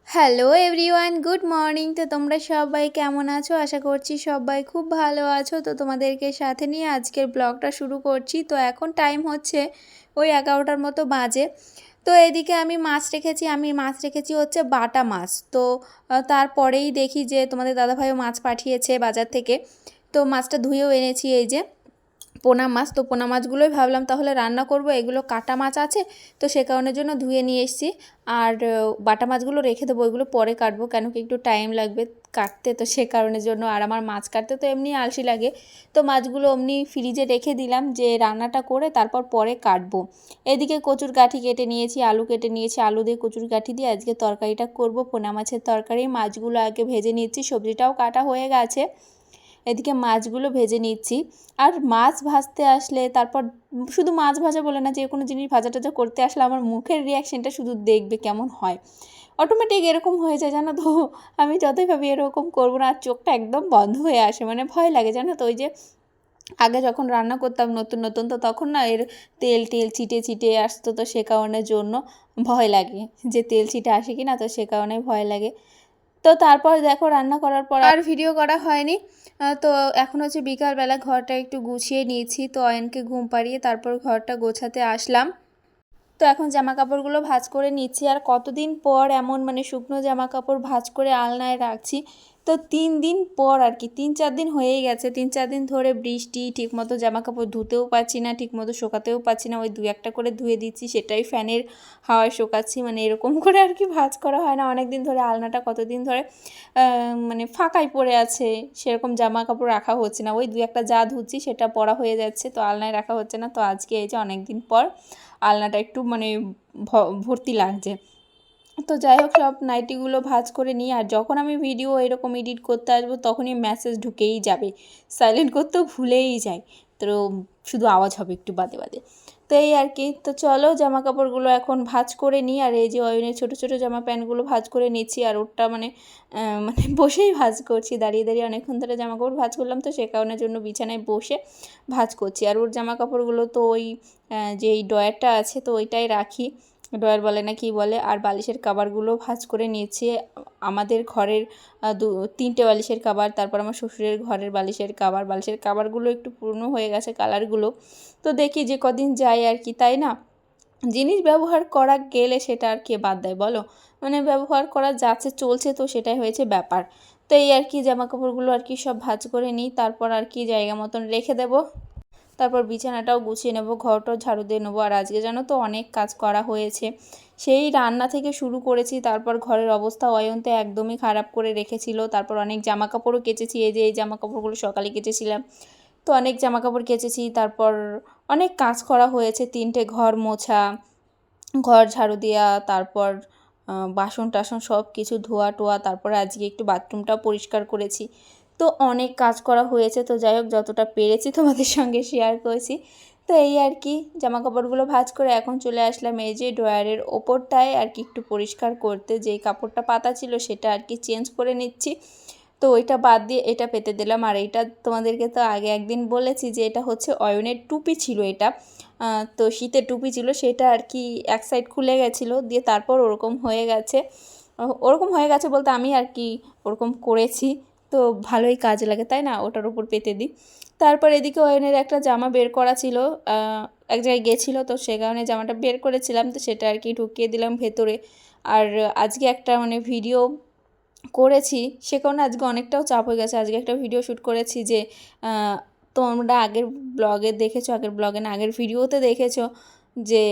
Hello everyone, good morning. তো তোমরা সবাই কেমন আছো? আশা করছি সবাই খুব ভালো আছো। তো তোমাদেরকে সাথে নিয়ে আজকের ব্লগটা শুরু করছি। তো এখন টাইম হচ্ছে ওই 11টার মতো বাজে। তো এদিকে আমি মাছ রেখেছি হচ্ছে বাটা মাছ। তো তারপরেই দেখি যে তোমাদের দাদাভাইও মাছ পাঠিয়েছে বাজার থেকে। তো মাছটা ধুয়েও এনেছি, এই যে পোনা মাছ। তো পোনা মাছগুলোই ভাবলাম তাহলে রান্না করব, এগুলো কাটা মাছ আছে তো সে কারণের জন্য ধুয়ে নিয়ে এসেছি। আর বাটা মাছগুলো রেখে দেবো, ওইগুলো পরে কাটবো, কেন কি একটু টাইম লাগবে কাটতে, তো সে কারণের জন্য। আর আমার মাছ কাটতে তো এমনি আলসি লাগে, তো মাছগুলো এমনি ফ্রিজে রেখে দিলাম যে রান্নাটা করে তারপর পরে কাটবো। এদিকে কচুর গাঁঠি কেটে নিয়েছি, আলু কেটে নিয়েছি, আলু দিয়ে কচুর গাঁঠি দিয়ে আজকে তরকারিটা করব, পোনা মাছের তরকারি। মাছগুলো আগে ভেজে নিচ্ছি, সবজিটাও কাটা হয়ে গেছে, এদিকে মাছগুলো ভেজে নিচ্ছি। আর মাছ ভাজতে আসলে তারপর শুধু মাছ ভাজা বলে না, যে কোনো জিনিস ভাজা টাজা করতে আসলে আমার মুখের রিয়াকশানটা শুধু দেখবে কেমন হয়, অটোমেটিক এরকম হয়ে যায় জানো তো। আমি যতই ভাবি এরকম করবো না, আর চোখটা একদম বন্ধ হয়ে আসে, মানে ভয় লাগে জানো তো। ওই যে আগে যখন রান্না করতাম নতুন নতুন, তো তখন না এর তেল টেল ছিটে ছিটে আসতো, তো সে কারণের জন্য ভয় লাগে যে তেল ছিটে আসে কি না, তো সে কারণে ভয় লাগে। তো তারপর দেখো রান্না করার পর আর ভিডিও করা হয়নি। তো এখন হচ্ছে বিকালবেলা, ঘরটা একটু গুছিয়ে নিয়েছি, তো অয়নকে ঘুম পাড়িয়ে তারপর ঘরটা গোছাতে আসলাম। তো এখন জামা কাপড়গুলো ভাঁজ করে নিচ্ছি। আর কতদিন পর এমন মানে শুকনো জামা কাপড় ভাঁজ করে আলনায় রাখছি। তো 3 দিন পর আর কি, 3-4 দিন হয়েই গেছে, 3-4 দিন ধরে বৃষ্টি, ঠিকমতো জামা কাপড় ধুতেও পারছি না, ঠিকমতো শোকাতেও পারছি না, ওই 2-1টা করে ধুয়ে দিচ্ছি, সেটাই ফ্যানের হাওয়ায় শোকাচ্ছি, মানে এরকম করে আর কি ভাঁজ করা হয় না। অনেক দিন ধরে আলনাটা কতদিন ধরে মানে ফাঁকাই পড়ে আছে, সেরকম জামা কাপড় রাখা হচ্ছে না, ওই 2-1টা যা ধুচ্ছি সেটা পরা হয়ে যাচ্ছে, তো আলনায় রাখা হচ্ছে না। তো আজকে এই যে অনেক দিন পর আলনাটা একটু মানে ভর্তি লাগছে। তো যাই হোক, সব নাইটিগুলো ভাঁজ করে নিই। আর যখন আমি ভিডিও এরকম এডিট করতে আসবো তখনই মেসেজ ঢুকেই যাবে, সাইলেন্ট করতেও ভুলেই যাই, তো শুধু আওয়াজ হবে একটু বাদে বাদে। তো এই আর কি। তো চলো জামা কাপড়গুলো এখন ভাঁজ করে নিই। আর এই যে অয়নের ছোটো ছোটো জামা প্যান্টগুলো ভাঁজ করে নিচ্ছি। আর ওরটা মানে মানে বসেই ভাঁজ করছি, দাঁড়িয়ে দাঁড়িয়ে অনেকক্ষণ ধরে জামা কাপড় ভাঁজ করলাম, তো সে কারণের জন্য বিছানায় বসে ভাঁজ করছি। আর ওর জামা কাপড়গুলো তো ওই যে এই ড্রয়ারটা আছে তো ওইটাই রাখি, ড্রয়ার বলে না কি বলে। আর বালিশের কভারগুলো ভাঁজ করে নিয়েছি। আমাদের ঘরের 3টে বালিশের কভার, তারপর আমার শ্বশুরের ঘরের বালিশের কভারগুলো একটু পুরনো হয়ে গেছে কালারগুলো। তো দেখি যে কদিন যায় আর কি, তাই না। জিনিস ব্যবহার করা গেলে সেটা আর কে বাদ দেয় বলো, মানে ব্যবহার করা যাচ্ছে চলছে, তো সেটাই হয়েছে ব্যাপার। তো এই আর কি, জামা কাপড়গুলো আর কি সব ভাঁজ করে নিই, তারপর আর কি জায়গা মতন রেখে দেবো। তারপর বিছানাটাও গুছিয়ে নেব, ঘরটাও ঝাড়ু দিয়ে নেবো। আর আজকে জানো তো অনেক কাজ করা হয়েছে, সেই রান্না থেকে শুরু করেছি, তারপর ঘরের অবস্থা অয়ন্তে একদমই খারাপ করে রেখেছিল। তারপর অনেক জামা কাপড়ও কেচেছি, এই যে এই জামা কাপড়গুলো সকালে কেচেছিলাম, তো অনেক জামা কাপড় কেচেছি। তারপর অনেক কাজ করা হয়েছে, 3টে ঘর মোছা, ঘর ঝাড়ু দেওয়া, তারপর বাসন টাসন সব কিছু ধোয়া টোয়া, তারপরে আজকে একটু বাথরুমটাও পরিষ্কার করেছি। তো অনেক কাজ করা হয়েছে। তো যাই হোক, যতটা পেরেছি তোমাদের সঙ্গে শেয়ার করেছি। তো এই আর কি, জামা কাপড়গুলো ভাঁজ করে এখন চলে আসলাম এই যে ড্রয়ারের ওপরটায় আর কি একটু পরিষ্কার করতে, যেই কাপড়টা পাতা ছিল সেটা আর কি চেঞ্জ করে নিচ্ছি। তো ওইটা বাদ দিয়ে এটা পেতে দিলাম। আর এইটা তোমাদেরকে তো আগে একদিন বলেছি যে এটা হচ্ছে অয়নের টুপি ছিল, এটা তো শীতের টুপি ছিল, সেটা আর কি এক সাইড খুলে গেছিলো, দিয়ে তারপর ওরকম হয়ে গেছে। ওরকম হয়ে গেছে বলতে আমি আর কি ওরকম করেছি, তো ভালোই কাজে লাগে তাই না, ওটার উপর পেতে দিই। তারপর এদিকে অয়নের একটা জামা বের করা ছিল, এক জায়গায় গেছিলো, তো সে কারণে জামাটা বের করেছিলাম, তো সেটা আর কি ঢুকিয়ে দিলাম ভেতরে। আর আজকে একটা মানে ভিডিও করেছি, সে কারণে আজকে অনেকটাও চাপ হয়ে গেছে। আজকে একটা ভিডিও শ্যুট করেছি যে তোমরা আগের ব্লগে দেখেছো, আগের ব্লগে না আগের ভিডিওতে দেখেছো যে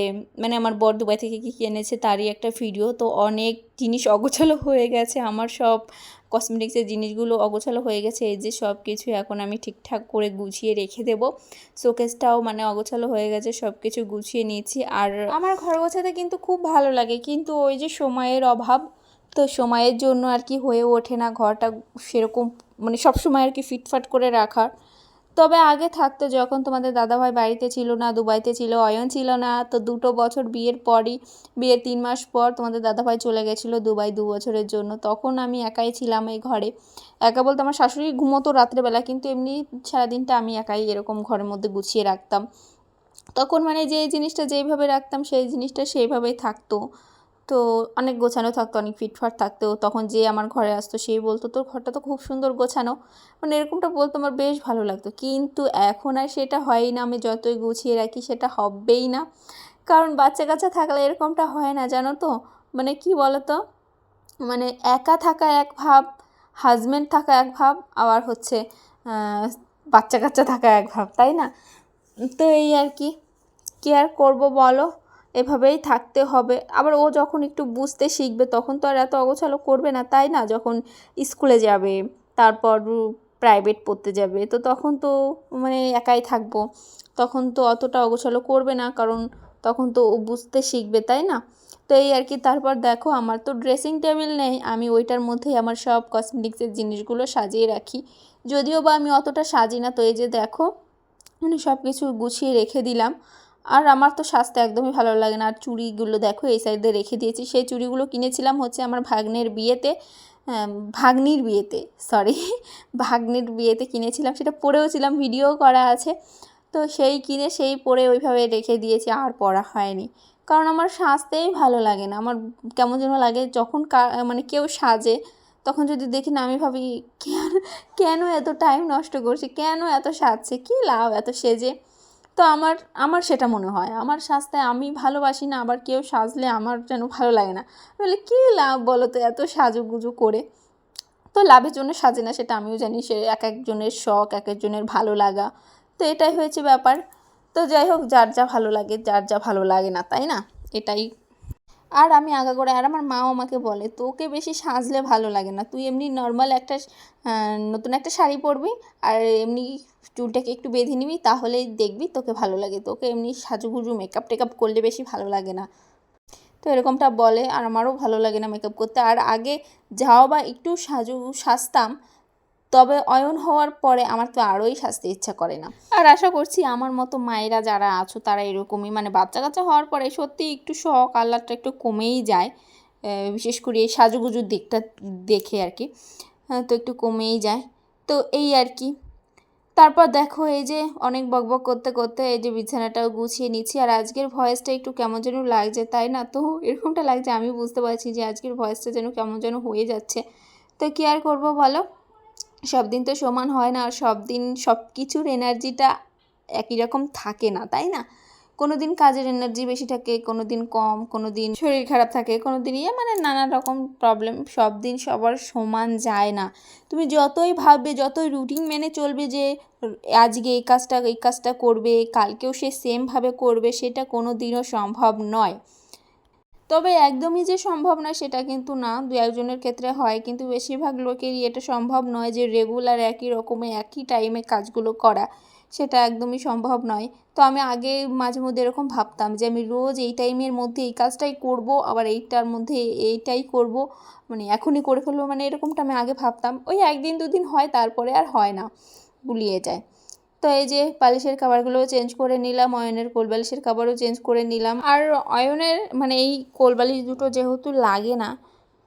মানে আমার বর দুবাই থেকে কী কী এনেছে তারই একটা ভিডিও। তো অনেক জিনিস অগোছালো হয়ে গেছে, আমার সব কসমেটিক্সের জিনিসগুলো অগোছালো হয়ে গেছে, এই যে সব কিছু এখন আমি ঠিকঠাক করে গুছিয়ে রেখে দেবো। শোকেসটাও মানে অগোছালো হয়ে গেছে, সব কিছু গুছিয়ে নিয়েছি। আর আমার ঘর গোছাতে কিন্তু খুব ভালো লাগে, কিন্তু ওই যে সময়ের অভাব, তো সময়ের জন্য আর কি হয়ে ওঠে না ঘরটা সেরকম মানে সব সময় আর কি ফিটফাট করে রাখার। তবে আগে থাকতো, যখন তোমাদের দাদাভাই বাড়িতে ছিল না, দুবাইতে ছিল, অয়ন ছিল না, তো 2 বছর বিয়ের পরই, বিয়ের 3 মাস পর তোমাদের দাদাভাই চলে গেছিলো দুবাই 2 বছরের জন্য, তখন আমি একাই ছিলাম এই ঘরে। একা বলতে আমার শাশুড়ি ঘুমোতো রাত্রেবেলা, কিন্তু এমনি সারাদিনটা আমি একাই এরকম ঘরের মধ্যে গুছিয়ে রাখতাম। তখন মানে যে জিনিসটা যেইভাবে রাখতাম সেই জিনিসটা সেইভাবেই থাকতো। তো অনেক গোছানো থাকতো, অনেক ফিটফাট থাকতো। তখন যে আমার ঘরে আসতো সেই বলতো তোর ঘরটা তো খুব সুন্দর গোছানো, মানে এরকমটা বলতো, আমার বেশ ভালো লাগতো। কিন্তু এখন আর সেটা হয়ই না, আমি যতই গুছিয়ে রাখি সেটা হবেই না। কারণ বাচ্চা কাচ্চা থাকলে এরকমটা হয় না, জানো তো। মানে কি বলো তো, মানে একা থাকা এক ভাব, হাজব্যান্ড থাকা এক ভাব, আবার হচ্ছে বাচ্চা কাচ্চা থাকা এক ভাব, তাই না? তো এই আর কি, কী আর করবো বলো, এভাবেই থাকতে হবে। আবার ও যখন একটু বুঝতে শিখবে তখন তো আর এত অগোছালো করবে না, তাই না? যখন স্কুলে যাবে, তারপর প্রাইভেট পড়তে যাবে, তো তখন তো মানে একাই থাকবো, তখন তো অতটা অগোছালো করবে না, কারণ তখন তো ও বুঝতে শিখবে, তাই না? তো এই আর কি। তারপর দেখো, আমার তো ড্রেসিং টেবিল নেই, আমি ওইটার মধ্যেই আমার সব কসমেটিক্সের জিনিসগুলো সাজিয়ে রাখি। যদিও বা আমি অতটা সাজি না, তো এই যে দেখো মানে সব কিছু গুছিয়ে রেখে দিলাম। আর আমার তো সাজতে একদমই ভালো লাগে না। আর চুড়িগুলো দেখো এই সাইডে রেখে দিয়েছি, সেই চুড়িগুলো কিনেছিলাম হচ্ছে আমার ভাগ্নের বিয়েতে, ভাগ্নির বিয়েতে, সরি ভাগ্নির বিয়েতে কিনেছিলাম, সেটা পরেওছিলাম, ভিডিও করা আছে। তো সেই কিনে সেই পরে ওইভাবে রেখে দিয়েছি, আর পরা হয়নি। কারণ আমার সাজতেই ভালো লাগে না, আমার কেমন যেন লাগে যখন মানে কেউ সাজে, তখন যদি দেখি না আমি ভাবি কেন কেন এত টাইম নষ্ট করছি, কেন এত সাজছে, কী লাভ এত সেজে। তো আমার আমার সেটা মনে হয়, আমার সাজতে আমি ভালোবাসি না, আবার কেউ সাজলে আমার যেন ভালো লাগে না। বলে কী লাভ বলো তো এত সাজুগুজু করে। তো লাভের জন্য সাজে না, সেটা আমিও জানি, সে এক একজনের শখ, এক একজনের ভালো লাগা। তো এটাই হয়েছে ব্যাপার। তো যাই হোক, যার যা ভালো লাগে, যার যা ভালো লাগে না, তাই না? এটাই। আর আমি আগাগোড়া, আর আমার মাও আমাকে বলে তোকে বেশি সাজলে ভালো লাগে না, তুই এমনি নর্মাল একটা নতুন একটা শাড়ি পরবি, আর এমনি চুলটাকে একটু বেঁধে নিবি, তাহলেই দেখবি তোকে ভালো লাগে, তোকে এমনি সাজুগুজু মেকআপ টেকআপ করলে বেশি ভালো লাগে না। তো এরকমটা বলে, আর আমারও ভালো লাগে না মেকআপ করতে। আর আগে যাও বা একটু সাজতাম, তবে অয়ন হওয়ার পরে আমার তো আরোই সাজতে ইচ্ছা করে না। আর আশা করছি আমার মতো মায়েরা যারা আছো তারা এরকমই, মানে বাচ্চা কাচ্চা হওয়ার পরে সত্যি একটু শখ আহ্লাদটা একটু কমেই যায়, বিশেষ করে এই সাজুগুজুর দিকটা দেখে আর কি। তো একটু কমেই যায়। তো এই আর কি। তারপর দেখো এই যে অনেক বকবক করতে করতে এই যে বিছানাটাও গুছিয়ে নিচ্ছি। আর আজকের ভয়েসটা একটু কেমন যেন লাগছে, তাই না? তো এরকমটা লাগছে, আমি বুঝতে পারছি যে আজকের ভয়েসটা যেন কেমন যেন হয়ে যাচ্ছে। তো কী আর করবো বলো, সব দিন তো সমান হয় না, আর সব দিন সব কিছুর এনার্জিটা একই রকম থাকে না, তাই না? কোনো দিন কাজের এনার্জি বেশি থাকে, কোনো দিন কম, কোনো দিন শরীর খারাপ থাকে, কোনো দিন মানে নানা রকম প্রবলেম, সব দিন সবার সমান যায় না। তুমি যতই ভাববে, যতই রুটিন মেনে চলবে যে আজকে এই কাজটা করবে, কালকেও সে সেমভাবে করবে, সেটা কোনো দিনও সম্ভব নয়। তবে একদমই যে সম্ভব নয় সেটা কিন্তু না, দু একজনের ক্ষেত্রে হয়, কিন্তু বেশিরভাগ লোকেরই এটা সম্ভব নয় যে রেগুলার একই রকমের একই টাইমে কাজগুলো করা, সেটা একদমই সম্ভব নয়। তো আমি আগে মাঝে মধ্যে এরকম ভাবতাম যে আমি রোজ এই টাইমের মধ্যে এই কাজটাই করব, আবার এইটার মধ্যে এইটাই করব, মানে এখনই করে ফেলবো, মানে এরকমটা আমি আগে ভাবতাম। ওই একদিন দুদিন হয়, তারপরে আর হয় না, গুলিয়ে যায়। তো এই যে বালিশের কভারগুলোও চেঞ্জ করে নিলাম, অয়নের কোল বালিশের কভারও চেঞ্জ করে নিলাম। আর অয়নের মানে এই কোল বালিশ দুটো যেহেতু লাগে না,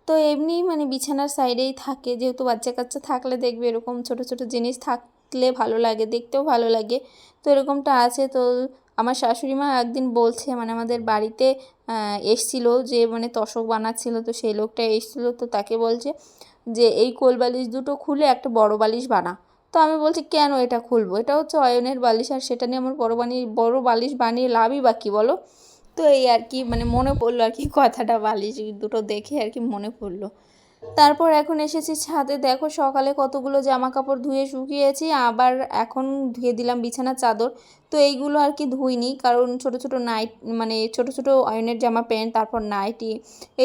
তো এমনি মানে বিছানার সাইডেই থাকে, যেহেতু বাচ্চা কাচ্চা থাকলে দেখবে এরকম ছোট ছোট জিনিস থাকলে ভালো লাগে, দেখতেও ভালো লাগে। তো এরকমটা আছে। তো আমার শাশুড়ি মা একদিন বলছে, মানে আমাদের বাড়িতে এসছিল যে মানে তোশক বানাচ্ছিল, তো সেই লোকটা এসছিল, তো তাকে বলছে যে এই কোল বালিশ দুটো খুলে একটা বড় বালিশ বানা। তো আমি বলছি কেন এটা খুলবো, এটা হচ্ছে অয়নের বালিশ, আর সেটা নিয়ে আমার বড় বালিশ বানিয়ে লাভই বা কী বলো? তো এই আর কি, মানে মনে পড়লো আর কি কথাটা, বালিশ দুটো দেখে আর কি মনে পড়লো। তারপর এখন এসেছি ছাদে, দেখো সকালে কতগুলো জামা কাপড় ধুয়ে শুকিয়েছি, আবার এখন ধুয়ে দিলাম বিছানার চাদর। তো এইগুলো আর কি ধুইনি, কারণ ছোট ছোট নাইট, মানে ছোট ছোট অয়নের জামা প্যান্ট, তারপর নাইটি,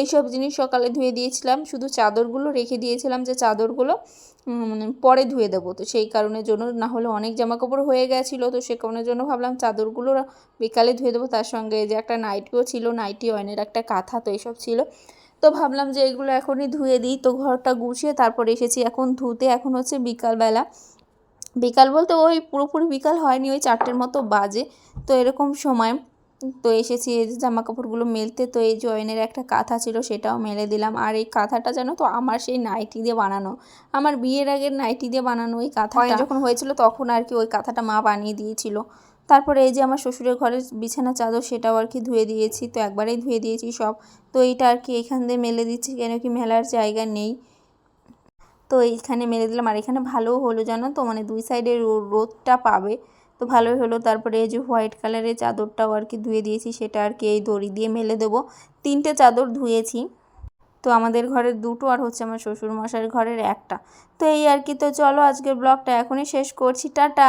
এইসব জিনিস সকালে ধুয়ে দিয়েছিলাম, শুধু চাদরগুলো রেখে দিয়েছিলাম যে চাদরগুলো মানে পরে ধুয়ে দেবো। তো সেই কারণের জন্য, না হলে অনেক জামা কাপড় হয়ে গেছিলো, তো সে কারণের জন্য ভাবলাম চাদরগুলো বিকালে ধুয়ে দেবো। তার সঙ্গে যে একটা নাইটিও ছিল, নাইটি অয়নের একটা কাঁথা, তো এইসব ছিল। তো ভাবলাম যে এগুলো এখনই ধুয়ে দিই। তো ঘরটা গুছিয়ে তারপর এসেছি এখন ধুতে। এখন হচ্ছে বিকালবেলা, বিকাল বলতে ওই পুরোপুরি বিকাল হয়নি, ওই 4টের মতো বাজে। তো এরকম সময় তো এসেছি এই যে জামা কাপড়গুলো মেলতে। তো এই জয়েনের একটা কাঁথা ছিল, সেটাও মেলে দিলাম। আর এই কাঁথাটা জানো তো আমার সেই নাইটি দিয়ে বানানো, আমার বিয়ের আগের নাইটি দিয়ে বানানো এই কাঁথাটা যখন হয়েছিল তখন আর কি ওই কাঁথাটা মা বানিয়ে দিয়েছিল। তারপরে এই যে আমার শ্বশুরের ঘরের বিছানা চাদর সেটাও আর কি ধুয়ে দিয়েছি, তো একবারেই ধুয়ে দিয়েছি সব। তো এইটা আর কি এখান দিয়ে মেলে দিচ্ছি, কেন কি মেলার জায়গা নেই, তো এইখানে মেলে দিলাম। আর এখানে ভালোও হলো জানো তো, মানে দুই সাইডে রোদটা পাবে, তো ভালোই হলো। তারপরে এই যে হোয়াইট কালারের চাদরটাও আর কি ধুয়ে দিয়েছি, সেটা আর কি এই দড়ি দিয়ে মেলে দেবো। 3টে চাদর ধুয়েছি, তো আমাদের ঘরের 2টো আর হচ্ছে আমার শ্বশুরমশাইয়ের ঘরের 1টা। তো এই আর কি, তো চলো আজকের ব্লগটা এখনই শেষ করছি, টাটা।